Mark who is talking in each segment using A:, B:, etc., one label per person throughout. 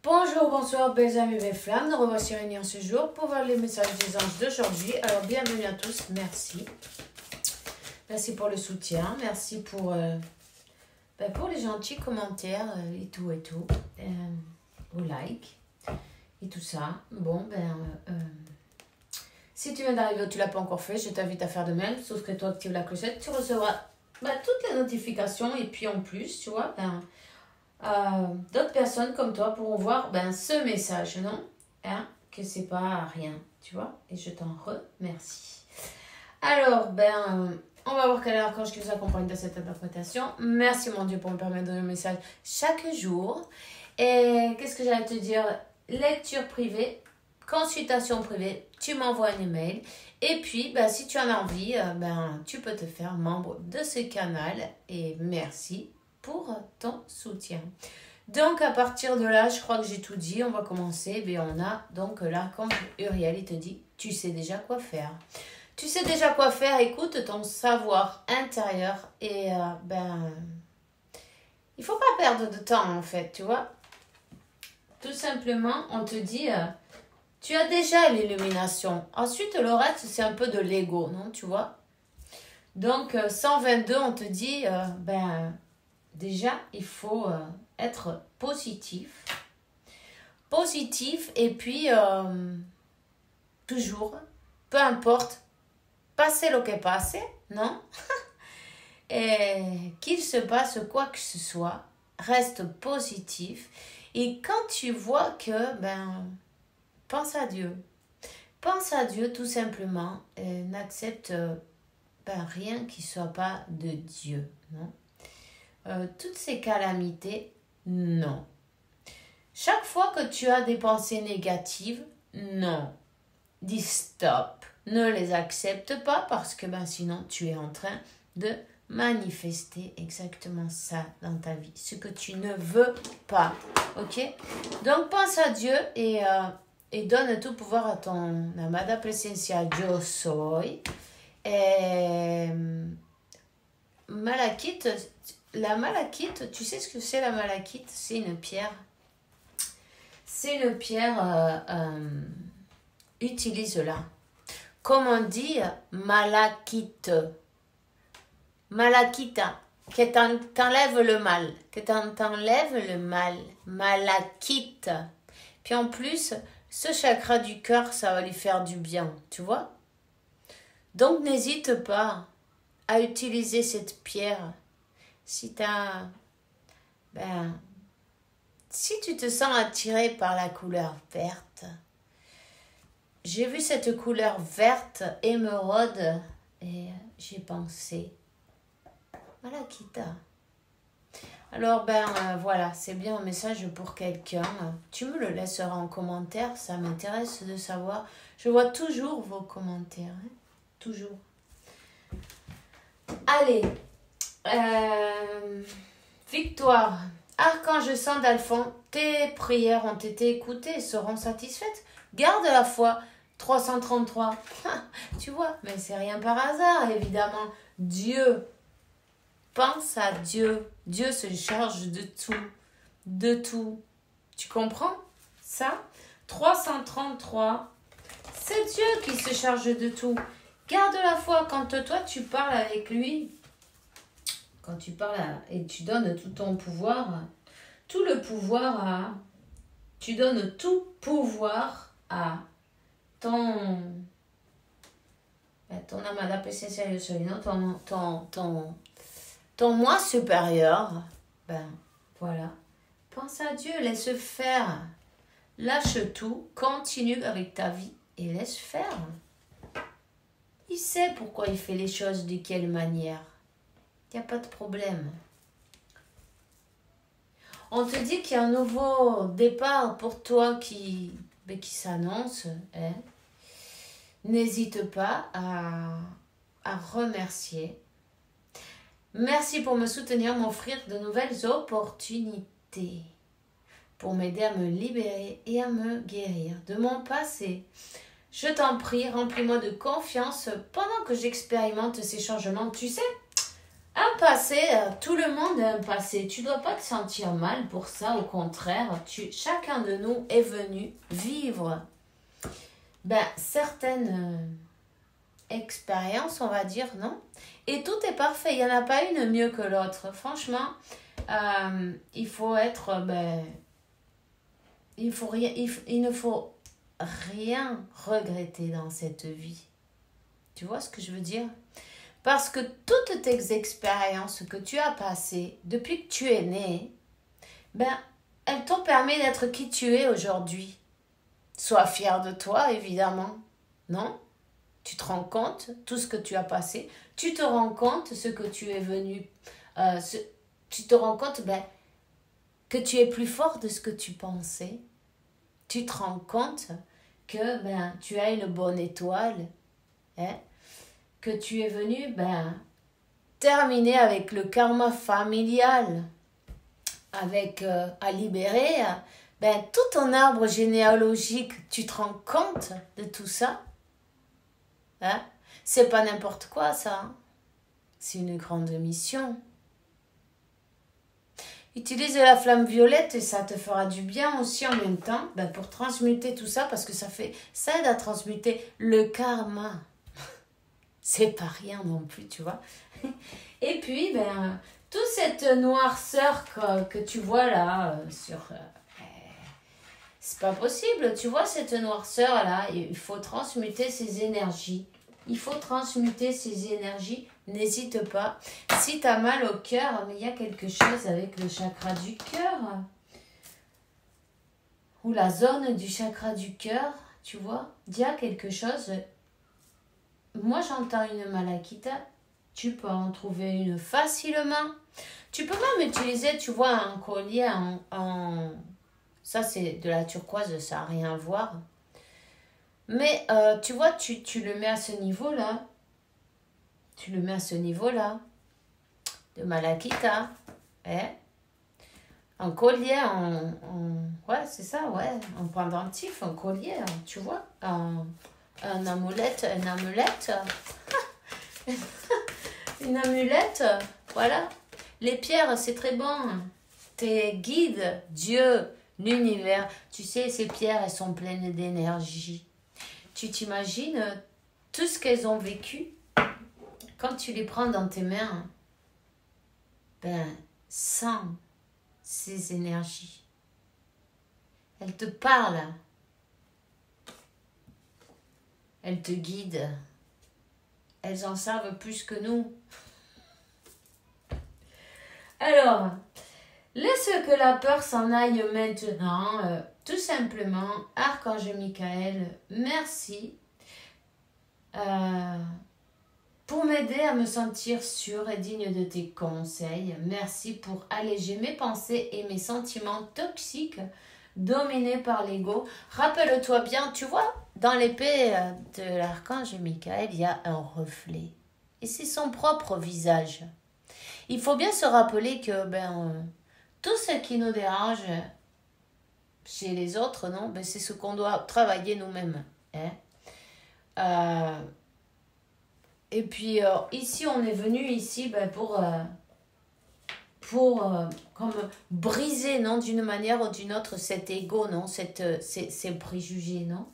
A: Bonjour, bonsoir, belles amis, belles flammes. Nous revoici réunis en ce jour pour voir les messages des anges d'aujourd'hui. Alors, bienvenue à tous, merci. Merci pour le soutien, merci pour les gentils commentaires et tout, au like et tout ça. Bon, si tu viens d'arriver ou tu ne l'as pas encore fait, je t'invite à faire de même. Souscris-toi, active la clochette, tu recevras toutes les notifications et puis en plus, tu vois, d'autres personnes comme toi pourront voir ce message, non? Que c'est pas rien, tu vois? Et je t'en remercie. Alors, on va voir quel est l'archange qui nous accompagne dans cette interprétation. Merci mon Dieu pour me permettre de donner un message chaque jour. Et qu'est-ce que j'allais te dire? Lecture privée, consultation privée, tu m'envoies un email. Et puis, si tu en as envie, tu peux te faire membre de ce canal. Et merci pour ton soutien. Donc, à partir de là, je crois que j'ai tout dit. On va commencer. On a donc l'archange Uriel. Il te dit, tu sais déjà quoi faire. Tu sais déjà quoi faire. Écoute ton savoir intérieur. Et il faut pas perdre de temps, en fait, tu vois. Tout simplement, on te dit, tu as déjà l'illumination. Ensuite, le reste, c'est un peu de l'ego, non, tu vois. Donc, 122, on te dit, déjà, il faut être positif. Positif et puis, toujours, peu importe, passer lo que passe, non? Et qu'il se passe quoi que ce soit, reste positif. Et quand tu vois que, pense à Dieu. Pense à Dieu tout simplement. Et n'accepte rien qui ne soit pas de Dieu, non? Toutes ces calamités, non. Chaque fois que tu as des pensées négatives, non. Dis stop. Ne les accepte pas parce que sinon tu es en train de manifester exactement ça dans ta vie. Ce que tu ne veux pas. Ok? Donc pense à Dieu et donne tout pouvoir à ton amada presencia yo soy. Et malachite. La malachite, tu sais ce que c'est la malachite? C'est une pierre. C'est une pierre, utilise-la. Comme on dit, malachite. Malachita, que t'enlève le mal. Que t'enlève le mal. Malachite. Puis en plus, ce chakra du cœur, ça va lui faire du bien, tu vois? Donc n'hésite pas à utiliser cette pierre. Si si tu te sens attiré par la couleur verte, j'ai vu cette couleur verte émeraude et j'ai pensé, Malachita. Alors voilà, c'est bien un message pour quelqu'un. Tu me le laisseras en commentaire, ça m'intéresse de savoir. Je vois toujours vos commentaires, toujours. Allez. Victoire. Archange Sandalphon, tes prières ont été écoutées et seront satisfaites. Garde la foi. 333. Tu vois, mais c'est rien par hasard, évidemment. Dieu. Pense à Dieu. Dieu se charge de tout. De tout. Tu comprends ça? 333. C'est Dieu qui se charge de tout. Garde la foi quand toi tu parles avec lui. Quand tu parles et tu donnes tout ton pouvoir, tout le pouvoir à... Tu donnes tout pouvoir à ton amada presencia yo soy, non? Ton moi supérieur. Voilà. Pense à Dieu, laisse faire. Lâche tout, continue avec ta vie et laisse faire. Il sait pourquoi il fait les choses, de quelle manière. Il n'y a pas de problème. On te dit qu'il y a un nouveau départ pour toi qui s'annonce. N'hésite pas à remercier. Merci pour me soutenir, m'offrir de nouvelles opportunités. Pour m'aider à me libérer et à me guérir de mon passé. Je t'en prie, remplis-moi de confiance pendant que j'expérimente ces changements. Tu sais, Un passé, tout le monde a un passé. Tu dois pas te sentir mal pour ça, au contraire. Chacun de nous est venu vivre certaines expériences, on va dire, non? Et tout est parfait. Il n'y en a pas une mieux que l'autre. Franchement, il faut être... il ne faut rien regretter dans cette vie. Tu vois ce que je veux dire? Parce que toutes tes expériences que tu as passées depuis que tu es né, elles t'ont permis d'être qui tu es aujourd'hui. Sois fier de toi, évidemment. Non? Tu te rends compte tout ce que tu as passé. Tu te rends compte ce que tu es venu. Tu te rends compte que tu es plus fort de ce que tu pensais. Tu te rends compte que tu as une bonne étoile. Hein? Que tu es venu terminer avec le karma familial, à libérer tout ton arbre généalogique. Tu te rends compte de tout ça? Hein? C'est pas n'importe quoi ça, hein? C'est une grande mission. Utilise la flamme violette et ça te fera du bien aussi en même temps pour transmuter tout ça, parce que ça aide à transmuter le karma. C'est pas rien non plus, tu vois. Et puis, toute cette noirceur que tu vois là, c'est pas possible, tu vois, cette noirceur là, il faut transmuter ces énergies. Il faut transmuter ces énergies, n'hésite pas. Si tu as mal au cœur, mais il y a quelque chose avec le chakra du cœur, ou la zone du chakra du cœur, tu vois, il y a quelque chose. Moi, j'entends une malakita. Tu peux en trouver une facilement. Tu peux même utiliser, tu vois, un collier en... Ça, c'est de la turquoise, ça n'a rien à voir. Mais, tu vois, tu le mets à ce niveau-là. Tu le mets à ce niveau-là. De malakita. Un collier ouais, c'est ça, ouais. En pendentif, un collier, tu vois. Une amulette, une amulette, voilà. Les pierres, c'est très bon. Tes guides, Dieu, l'univers, tu sais, ces pierres, elles sont pleines d'énergie. Tu t'imagines tout ce qu'elles ont vécu quand tu les prends dans tes mains, sans ces énergies. Elles te parlent. Elles te guident. Elles en savent plus que nous. Alors, laisse que la peur s'en aille maintenant. Tout simplement, Archange Michael, merci pour m'aider à me sentir sûre et digne de tes conseils. Merci pour alléger mes pensées et mes sentiments toxiques dominés par l'ego. Rappelle-toi bien, tu vois, dans l'épée de l'archange Michael, il y a un reflet. Et c'est son propre visage. Il faut bien se rappeler que tout ce qui nous dérange chez les autres, non, c'est ce qu'on doit travailler nous-mêmes. Et puis ici, on est venu ici pour comme briser, non, d'une manière ou d'une autre, cet ego, non, ces préjugés, non.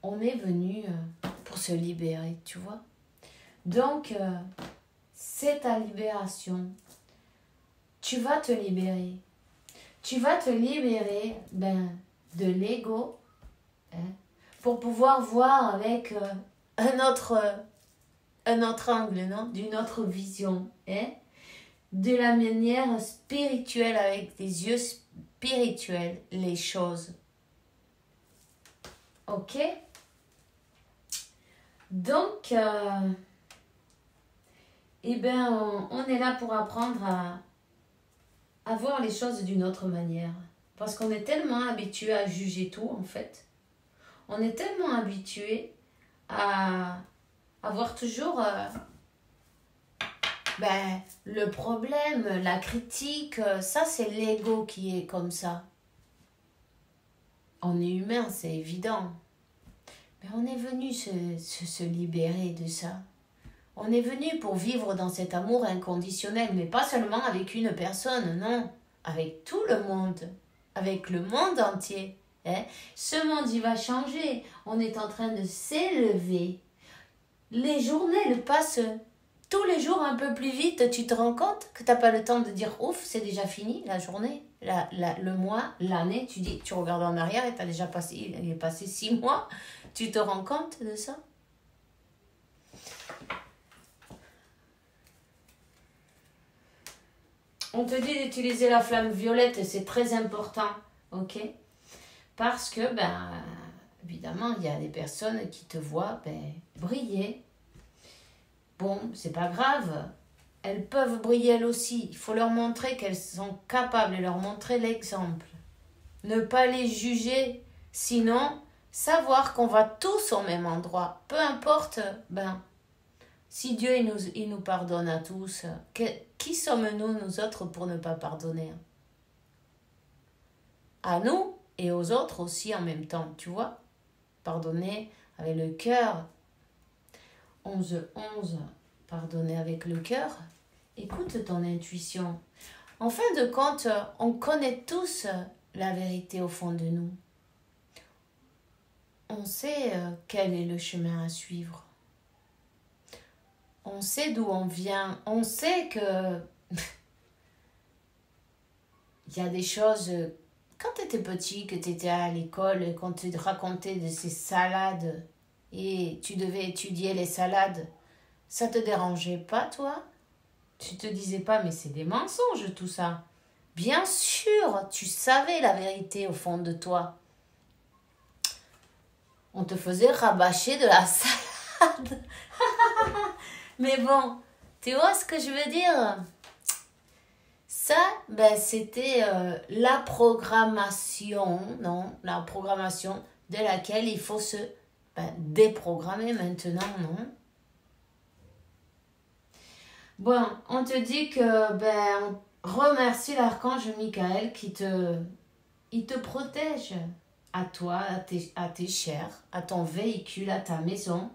A: On est venu pour se libérer, tu vois. Donc, c'est ta libération. Tu vas te libérer. Tu vas te libérer de l'ego pour pouvoir voir avec un autre angle, non, d'une autre vision, de la manière spirituelle, avec des yeux spirituels, les choses. Ok? Donc, on est là pour apprendre à voir les choses d'une autre manière. Parce qu'on est tellement habitué à juger tout, en fait. On est tellement habitué à avoir toujours le problème, la critique. Ça, c'est l'ego qui est comme ça. On est humain, c'est évident. Mais on est venu se libérer de ça. On est venu pour vivre dans cet amour inconditionnel, mais pas seulement avec une personne, non, avec tout le monde, avec le monde entier. Hein? Ce monde, il va changer. On est en train de s'élever. Les journées, elles passent tous les jours un peu plus vite. Tu te rends compte que tu n'as pas le temps de dire ouf, c'est déjà fini la journée, le mois, l'année. Tu regardes en arrière et il est passé 6 mois. Tu te rends compte de ça? On te dit d'utiliser la flamme violette et c'est très important, ok? Parce que, évidemment, il y a des personnes qui te voient briller. Bon, c'est pas grave. Elles peuvent briller elles aussi. Il faut leur montrer qu'elles sont capables et leur montrer l'exemple. Ne pas les juger, sinon, savoir qu'on va tous au même endroit. Peu importe, si Dieu il nous pardonne à tous, qui sommes-nous, nous autres, pour ne pas pardonner? À nous et aux autres aussi en même temps, tu vois. Pardonner avec le cœur. 11-11, pardonner avec le cœur. Écoute ton intuition. En fin de compte, on connaît tous la vérité au fond de nous. On sait quel est le chemin à suivre. On sait d'où on vient. On sait que il y a des choses. Quand tu étais petit, que tu étais à l'école, et qu'on te racontait de ces salades et tu devais étudier les salades, ça te dérangeait pas, toi? Tu te disais pas, mais c'est des mensonges tout ça. Bien sûr, tu savais la vérité au fond de toi. On te faisait rabâcher de la salade. Mais bon, tu vois ce que je veux dire? Ça, c'était la programmation, non? La programmation de laquelle il faut se déprogrammer maintenant, non? Bon, on te dit que, on remercie l'archange Michael il te protège à toi, à tes chairs, à ton véhicule, à ta maison.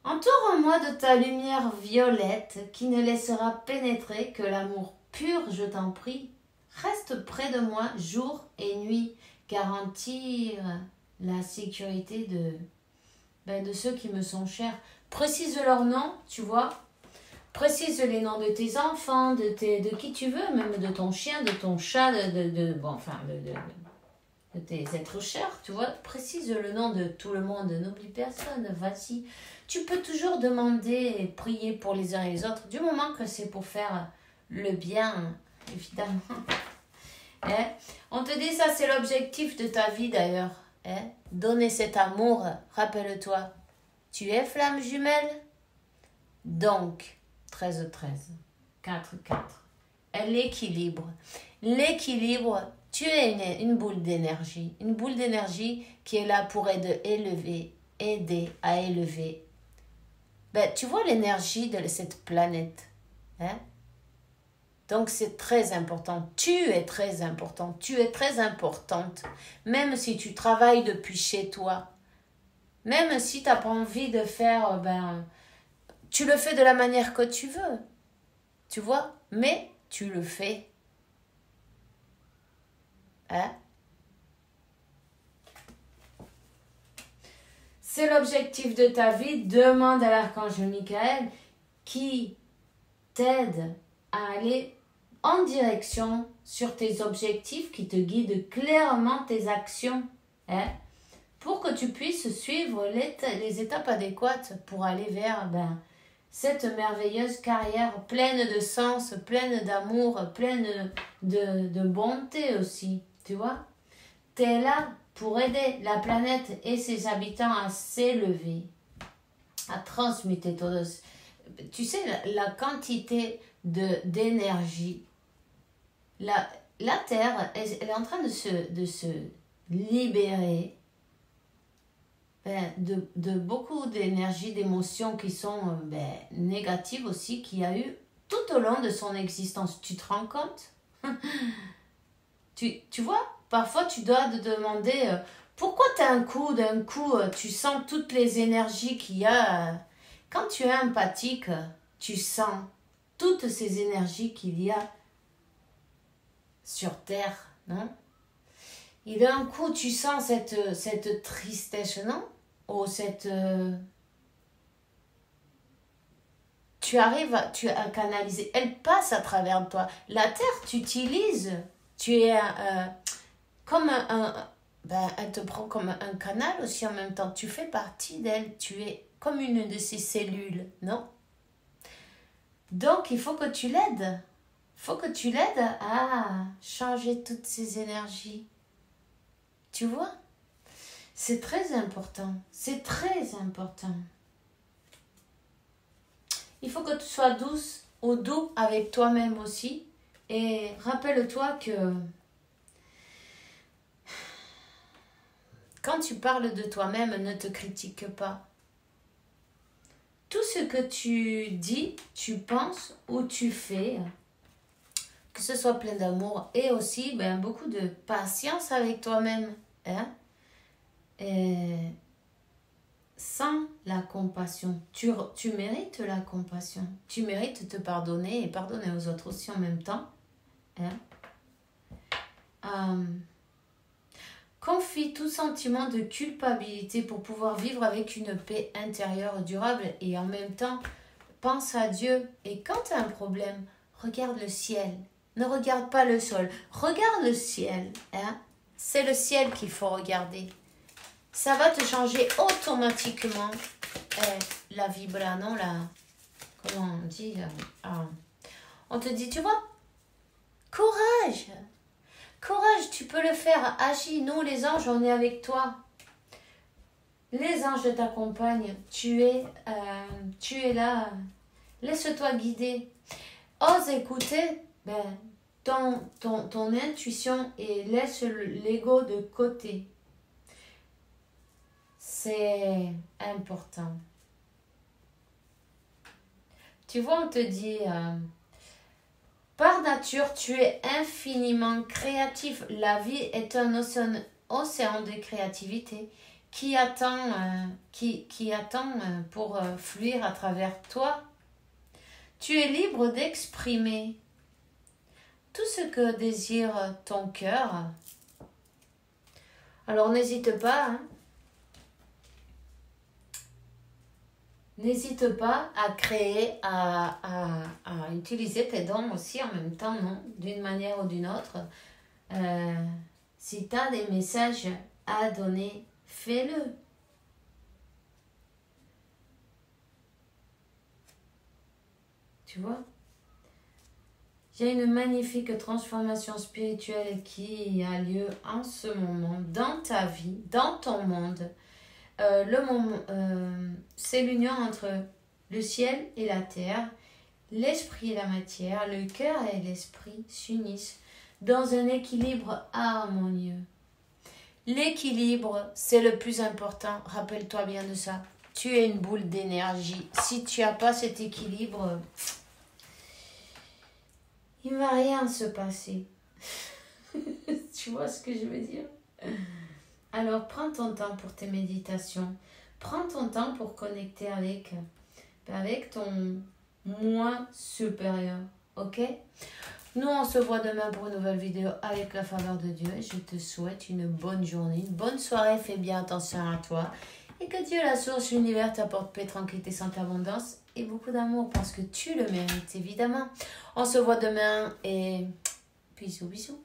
A: Entoure-moi de ta lumière violette qui ne laissera pénétrer que l'amour pur, je t'en prie. Reste près de moi jour et nuit. Garantir la sécurité de ceux qui me sont chers. Précise leur nom, tu vois. Précise les noms de tes enfants, de qui tu veux, même de ton chien, de ton chat, de tes êtres chers, tu vois. Précise le nom de tout le monde, n'oublie personne, vas-y. Tu peux toujours demander et prier pour les uns et les autres, du moment que c'est pour faire le bien, évidemment. Hein? On te dit ça, c'est l'objectif de ta vie d'ailleurs. Hein? Donner cet amour, rappelle-toi. Tu es flamme jumelle? Donc, 13-13, 4-4. L'équilibre. L'équilibre, tu es une boule d'énergie. Une boule d'énergie qui est là pour aider à élever. Tu vois l'énergie de cette planète. Hein? Donc c'est très important. Tu es très important. Tu es très importante. Même si tu travailles depuis chez toi. Même si tu n'as pas envie de faire... tu le fais de la manière que tu veux. Tu vois? Mais tu le fais. Hein? C'est l'objectif de ta vie. Demande à l'archange Michael qui t'aide à aller en direction sur tes objectifs, qui te guide clairement tes actions, hein, pour que tu puisses suivre les étapes adéquates pour aller vers cette merveilleuse carrière pleine de sens, pleine d'amour, pleine de bonté aussi, tu vois. Tu es là pour aider la planète et ses habitants à s'élever, à transmuter tout. Tu sais, la quantité d'énergie, la Terre, elle est en train de se libérer de beaucoup d'énergie, d'émotions qui sont négatives aussi, qu'il y a eu tout au long de son existence. Tu te rends compte? Tu vois, parfois tu dois te demander Pourquoi d'un coup, tu sens toutes les énergies qu'il y a. Quand tu es empathique, tu sens toutes ces énergies qu'il y a sur Terre, non? Et d'un coup, tu sens cette tristesse, non? Ou cette... tu arrives à canaliser. Elle passe à travers toi. La Terre, tu utilises. Tu es comme ben, elle te prend comme un canal aussi en même temps. Tu fais partie d'elle. Tu es comme une de ses cellules, non? Donc, il faut que tu l'aides. Il faut que tu l'aides à changer toutes ces énergies. Tu vois? C'est très important. C'est très important. Il faut que tu sois douce ou doux avec toi-même aussi. Et rappelle-toi que quand tu parles de toi-même, ne te critique pas. Tout ce que tu dis, tu penses ou tu fais, que ce soit plein d'amour et aussi beaucoup de patience avec toi-même. Hein? Et sans la compassion, tu mérites la compassion. Tu mérites de te pardonner et pardonner aux autres aussi en même temps. Hein? Confie tout sentiment de culpabilité pour pouvoir vivre avec une paix intérieure durable et en même temps, pense à Dieu. Et quand tu as un problème, regarde le ciel. Ne regarde pas le sol. Regarde le ciel. Hein? C'est le ciel qu'il faut regarder. Ça va te changer automatiquement la vibra, non? Comment on dit? On te dit, tu vois, courage. Courage, tu peux le faire. Agis. Nous, les anges, on est avec toi. Les anges t'accompagnent. Tu es là. Laisse-toi guider. Ose écouter ton intuition et laisse l'ego de côté. C'est important. Tu vois, on te dit, par nature, tu es infiniment créatif. La vie est un océan de créativité qui attend pour fluir à travers toi. Tu es libre d'exprimer tout ce que désire ton cœur. Alors n'hésite pas, hein. N'hésite pas à créer, à utiliser tes dons aussi en même temps, non? D'une manière ou d'une autre. Si tu as des messages à donner, fais-le. Tu vois? J'ai une magnifique transformation spirituelle qui a lieu en ce moment, dans ta vie, dans ton monde. C'est l'union entre le ciel et la terre, l'esprit et la matière, le cœur et l'esprit s'unissent dans un équilibre harmonieux. L'équilibre, c'est le plus important, rappelle-toi bien de ça. Tu es une boule d'énergie. Si tu n'as pas cet équilibre, il ne va rien se passer. Tu vois ce que je veux dire? Alors, prends ton temps pour tes méditations. Prends ton temps pour connecter avec ton moi supérieur. Ok? Nous, on se voit demain pour une nouvelle vidéo avec la faveur de Dieu. Je te souhaite une bonne journée, une bonne soirée. Fais bien attention à toi. Et que Dieu, la source, l'univers, t'apporte paix, tranquillité, santé, abondance et beaucoup d'amour parce que tu le mérites, évidemment. On se voit demain et bisous, bisous.